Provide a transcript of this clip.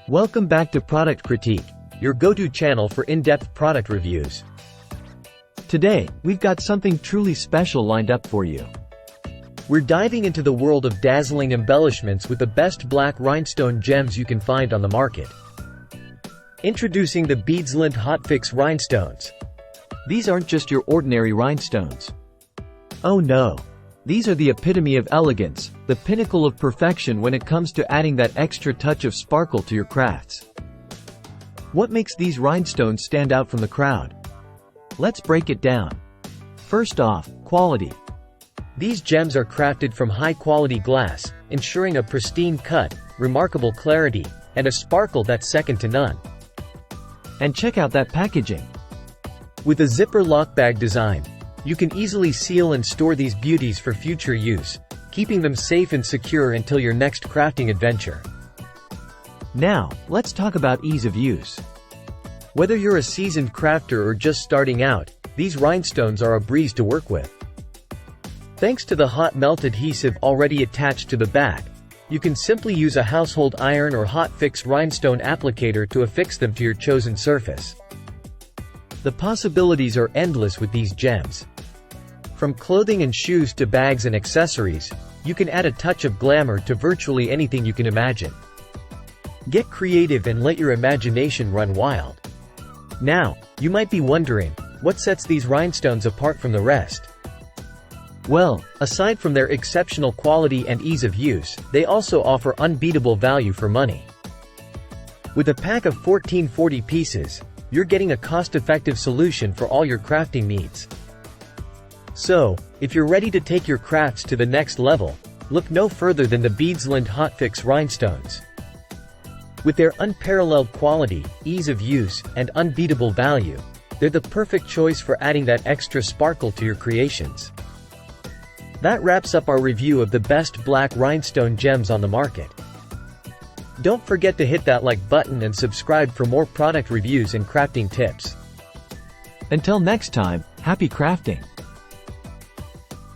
Welcome back to Product Critique, your go-to channel for in-depth product reviews. Today, we've got something truly special lined up for you. We're diving into the world of dazzling embellishments with the best black rhinestone gems you can find on the market. Introducing the Beadsland Hotfix Rhinestones. These aren't just your ordinary rhinestones. Oh no! These are the epitome of elegance, the pinnacle of perfection when it comes to adding that extra touch of sparkle to your crafts. What makes these rhinestones stand out from the crowd? Let's break it down. First off, quality. These gems are crafted from high-quality glass, ensuring a pristine cut, remarkable clarity, and a sparkle that's second to none. And check out that packaging. With a zipper lockbag design, you can easily seal and store these beauties for future use, keeping them safe and secure until your next crafting adventure. Now, let's talk about ease of use. Whether you're a seasoned crafter or just starting out, these rhinestones are a breeze to work with. Thanks to the hot melt adhesive already attached to the back, you can simply use a household iron or Hotfix Rhinestone applicator to affix them to your chosen surface. The possibilities are endless with these gems. From clothing and shoes to bags and accessories, you can add a touch of glamour to virtually anything you can imagine. Get creative and let your imagination run wild. Now, you might be wondering, what sets these rhinestones apart from the rest? Well, aside from their exceptional quality and ease of use, they also offer unbeatable value for money. With a pack of 1440 pieces, you're getting a cost-effective solution for all your crafting needs. So, if you're ready to take your crafts to the next level, look no further than the Beadsland Hotfix Rhinestones. With their unparalleled quality, ease of use, and unbeatable value, they're the perfect choice for adding that extra sparkle to your creations. That wraps up our review of the best black rhinestone gems on the market. Don't forget to hit that like button and subscribe for more product reviews and crafting tips. Until next time, happy crafting!